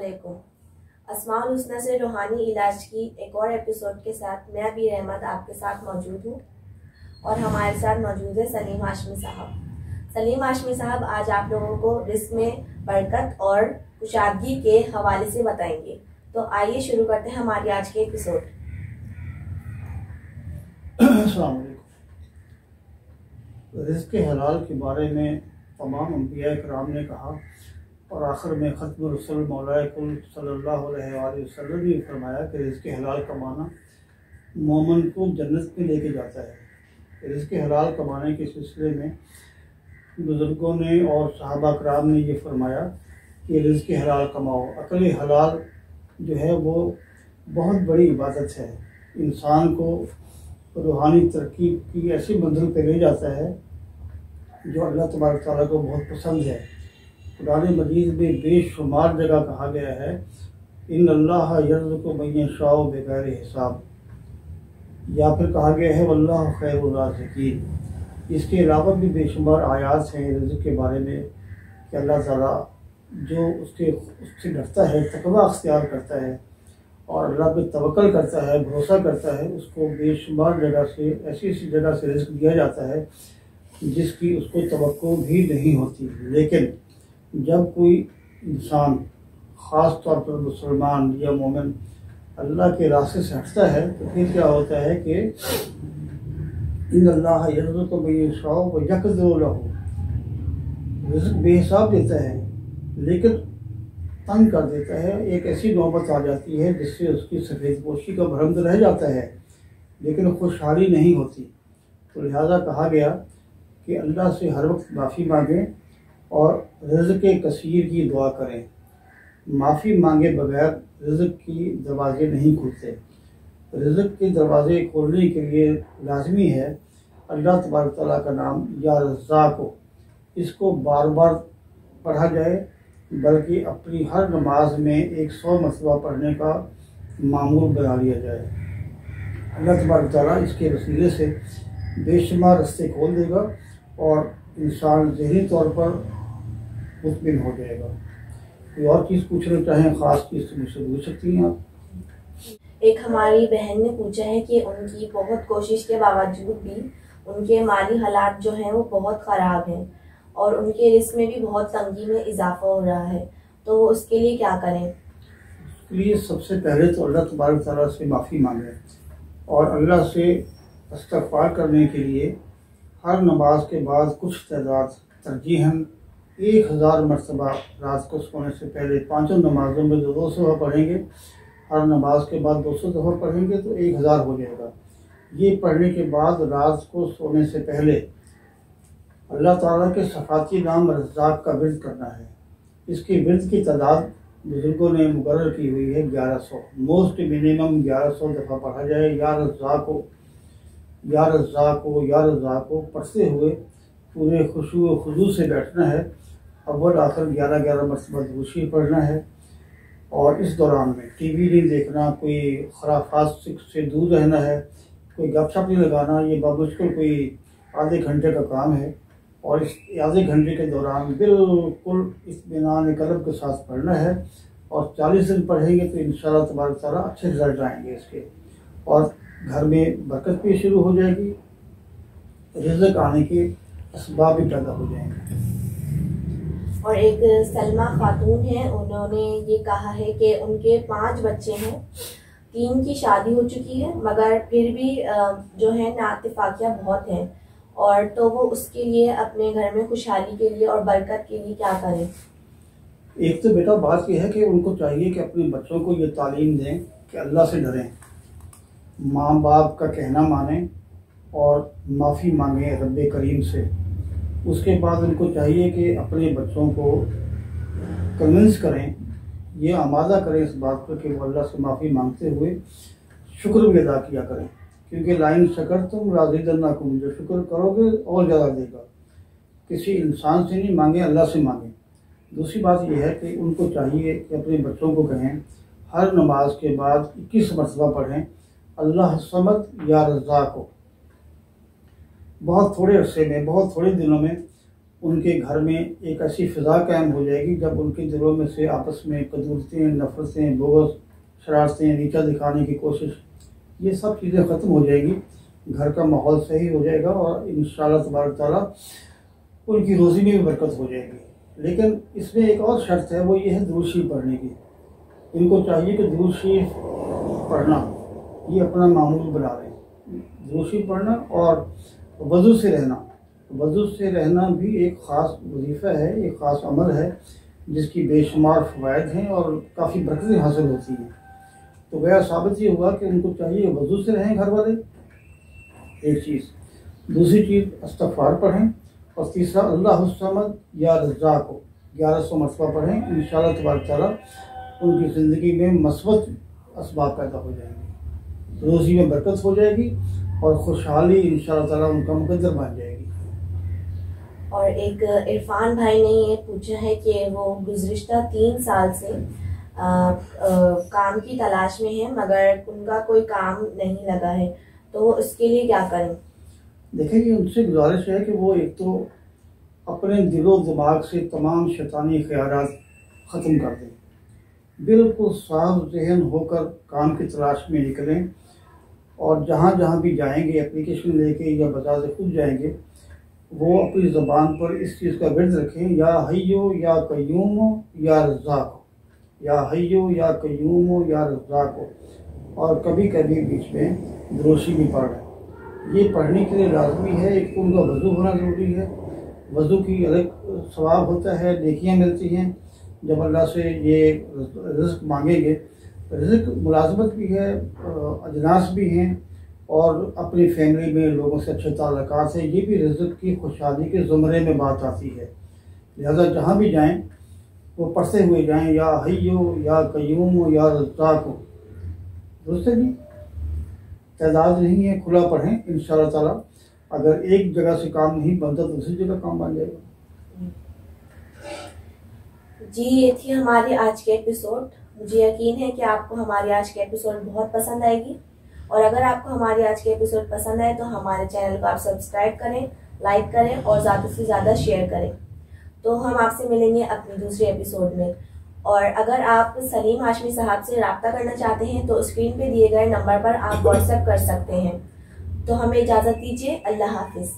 अस्सलामुअलैकुम। अस्माउल हुस्ना से रूहानी इलाज की एक और एपिसोड के साथ मैं अबी रहमत आपके साथ मौजूद हूँ और हमारे साथ मौजूद है सलीम हाशमी साहब। सलीम हाशमी साहब आज आप लोगों को रिस्क में बरकत और कुशादगी के हवाले से बताएंगे। तो आइए शुरू करते हैं हमारी आज के एपिसोड। अस्सलाम वालेकुम। रिज़्क़ के हलाल के बारे में तमाम अंबिया कराम ने कहा और आखिर में ख़त्म रसूल मौलाए कुल सल्लल्लाहु अलैहि वसल्लम ने फरमाया कि रिज़्क़ हलाल कमाना मोमिन को जन्नत में लेके जाता है। रिज़्क़ हलाल कमाने के सिलसिले में बुज़ुर्गों ने और सहाबा कराम ने ये फरमाया कि रिज़्क़ हलाल कमाओ। अकल हलाल जो है वो बहुत बड़ी इबादत है, इंसान को रूहानी तरक्की की ऐसी मंजिल पे ले जाता है जो अल्लाह तबारक तआला को बहुत पसंद है। कुरान मजीद में बेशुमार जगह कहा गया है इन्नल्लाह यर्ज़ुक़ु मन यशाअ बिग़ैरि हिसाब, या फिर कहा गया है वल्लाहु खैरुर राज़िक़ीन। इसके अलावा भी बेशुमार आयात हैं रिज़्क़ के बारे में कि अल्लाह ताला जो उससे डरता है, तक़वा अख्तियार करता है और अल्लाह पे तवक्कल करता है, भरोसा करता है, उसको बेशुमार जगह से ऐसी जगह से रिज़्क़ दिया जाता है जिसकी उसको तवक्को भी नहीं होती। लेकिन जब कोई इंसान ख़ास तौर पर मुसलमान या मोमिन अल्लाह के रास्ते से हटता है तो फिर क्या होता है कि इन्नल्लाह यर्ज़ुक़ु मन यशाअ व यक़दिरु लहू, रिज़्क़ बेहिसाब देता है लेकिन तंग कर देता है। एक ऐसी नौबत आ जाती है जिससे उसकी सफ़ेद पोशी का भरम तो रह जाता है लेकिन खुशहाली नहीं होती। तो लिहाजा कहा गया कि अल्लाह से हर वक्त माफ़ी मांगें और रिज़्क़ कसीर की दुआ करें। माफ़ी मांगे बगैर रिज़्क़ की दरवाज़े नहीं खुलते। रिज़्क़ के दरवाज़े खोलने के लिए लाजमी है अल्लाह तबारक तआला का नाम या रज़्ज़ाक़ हो, इसको बार बार पढ़ा जाए, बल्कि अपनी हर नमाज में 100 मरतबा पढ़ने का मामूल बना लिया जाए। अल्लाह तबारक तआला इसके वसीले से बेशुमार रास्ते खोल देगा और इंसान ज़हनी तौर पर मुतमिन हो जाएगा। कोई और चीज़ पूछना चाहें ख़ास चीज़ तो मुझसे पूछ सकती हैं आप। एक हमारी बहन ने पूछा है कि उनकी बहुत कोशिश के बावजूद भी उनके माली हालात जो हैं वो बहुत ख़राब हैं और उनके रिस्क में भी बहुत तंगी में इजाफा हो रहा है, तो वो उसके लिए क्या करें? उसके लिए सबसे पहले तो अल्लाह तबारक तआला से माफ़ी मांगें और अल्लाह से इस्तिग़फ़ार करने के लिए हर नमाज के बाद कुछ तादाद तरजीहन 1000 मरतबा रात को सोने से पहले पाँचों नमाज़ों में 200 दफ़ा पढ़ेंगे, हर नमाज के बाद 200 दफ़ा पढ़ेंगे तो 1000 हो जाएगा। ये पढ़ने के बाद रात को सोने से पहले अल्लाह ताला के सफ़ाती नाम रज़्ज़ाक़ का विर्द करना है। इसकी विर्द की तादाद बुज़ुर्गों ने मुकर्रर की हुई है 1100। मोस्ट मिनिमम 1100 दफ़ा पढ़ा जाए। या रज़्ज़ाक़ हो, या रज़्ज़ाक़ हो, या रज़्ज़ाक़ हो पढ़ते हुए पूरे खुशू व खुजू से बैठना है। अव्वल आखिर 11-11 मरतबा दुरूद शरीफ पढ़ना है और इस दौरान में टीवी नहीं देखना, कोई खराफात से दूर रहना है, कोई गपशप नहीं लगाना। ये बामुश्किल कोई आधे घंटे का काम है और इस आधे घंटे के दौरान बिल्कुल इत्मीनान क़ल्ब के साथ पढ़ना है और 40 दिन पढ़ेंगे तो इंशाअल्लाह तबारक तआला अच्छे रिजल्ट आएंगे इसके और घर में बरकत भी शुरू हो जाएगी, रिज़्क़ आने के असबाब भी पैदा हो जाएंगे। और एक सलमा खातून है, उन्होंने ये कहा है कि उनके 5 बच्चे हैं, 3 की शादी हो चुकी है मगर फिर भी जो है नाइत्तेफाकियाँ बहुत हैं और तो वो उसके लिए अपने घर में खुशहाली के लिए और बरकत के लिए क्या करें? एक तो बेटा बात यह है कि उनको चाहिए कि अपने बच्चों को ये तालीम दें कि अल्लाह से डरें, माँ बाप का कहना मानें और माफ़ी मांगें रब्बे करीम से। उसके बाद उनको चाहिए कि अपने बच्चों को कन्विंस करें, ये आमादा करें इस बात पर कि वो अल्लाह से माफ़ी मांगते हुए शुक्र भी अदा किया करें, क्योंकि लाइन शकरतुम लाज़िदन्नकुम, जो शुक्र करोगे और ज़्यादा देगा। किसी इंसान से नहीं मांगें, अल्लाह से मांगें। दूसरी बात यह है कि उनको चाहिए कि अपने बच्चों को कहें हर नमाज के बाद 21 मरतबा पढ़ें अल्लाह समद या रज़्ज़ाक़ हो। बहुत थोड़े अरसे में, बहुत थोड़े दिनों में उनके घर में एक ऐसी फ़िज़ा कायम हो जाएगी जब उनके दिलों में से आपस में कदूरतें, नफ़रतें, बुग़्ज़, शरारतें, नीचा दिखाने की कोशिश, ये सब चीज़ें ख़त्म हो जाएगी। घर का माहौल सही हो जाएगा और इंशाअल्लाह तबारक ताला उनकी रोज़ी में भी बरकत हो जाएगी। लेकिन इसमें एक और शर्त है, वो ये है दुरूद शरीफ पढ़ने की। इनको चाहिए कि दुरूद शरीफ पढ़ना ये अपना मामूल बना लें। दुरूद शरीफ पढ़ना और वज़ू से रहना। वज़ू से रहना भी एक ख़ास वजीफ़ा है, एक ख़ास अमल है जिसकी बेशुमार फ़वाइद हैं और काफ़ी बरकतें हासिल होती हैं। तो गया साबित ये हुआ कि उनको चाहिए वज़ू से रहें घर वाले, एक चीज़। दूसरी चीज़ इस्तिग़फ़ार पढ़ें और तीसरा अल्लाहु समद या रज़्ज़ाक़ को 1100 मरतबा पढ़ें। इंशाअल्लाह तबारक तआला उनकी ज़िंदगी में मस्बत असबाब पैदा हो जाएंगे, रोज़ी में बरकत हो जाएगी और खुशहाली इंशाअल्लाह ताला उनका मुकद्दर बन जाएगी। और एक इरफान भाई ने ये पूछा है कि वो गुज़िश्ता 3 साल से काम की तलाश में है मगर उनका कोई काम नहीं लगा है, तो वो इसके लिए क्या करें? देखिए, उनसे गुजारिश है कि वो एक तो अपने दिलो दिमाग से तमाम शैतानी ख्यालात ख़त्म कर दें, बिल्कुल साफ ज़हन होकर काम की तलाश में निकलें और जहाँ जहाँ भी जाएंगे एप्लीकेशन लेके या बता से खुद जाएंगे, वो अपनी ज़बान पर इस चीज़ का विर्द रखें, या हय्यो या कय्यूम या रज़्ज़ाक़, या हय्यो या कय्यूम या रज़्ज़ाक़। और कभी कभी बीच में दुरूद भी पढ़ रहे हैं। ये पढ़ने के लिए लाजमी है, एक तो उनका वज़ू होना ज़रूरी है। वज़ू की अलग सवाब होता है, नेकियां मिलती हैं जब अल्लाह से ये रिज़्क़ मांगेंगे। रिज़्क़ मुलाज़मत भी है, अजनास भी हैं और अपनी फैमिली में लोगों से अच्छे ताल्लुकात हैं, ये भी रिज़्क़ की खुशहाली के ज़ुमरे में बात आती है। लिहाजा जहाँ भी जाएँ वो पढ़ते हुए जाएँ, या हय्यो या कय्यूम या रज़्ज़ाक़। दुरुस्त है जी, तादाद नहीं है, खुला पढ़ें। इंशाअल्लाह ताला अगर एक जगह से काम नहीं बनता तो दूसरी जगह काम बन जाएगा। जी, ये थी हमारी आज के एपिसोड। मुझे यकीन है कि आपको हमारी आज के एपिसोड बहुत पसंद आएगी, और अगर आपको हमारी आज के एपिसोड पसंद आए तो हमारे चैनल को आप सब्सक्राइब करें, लाइक करें और ज़्यादा से ज़्यादा शेयर करें। तो हम आपसे मिलेंगे अपनी दूसरे एपिसोड में। और अगर आप सलीम हाशमी साहब से रब्ता करना चाहते हैं तो स्क्रीन पे दिए गए नंबर पर आप व्हाट्सएप कर सकते हैं। तो हमें इजाज़त दीजिए। अल्लाह हाफिज़।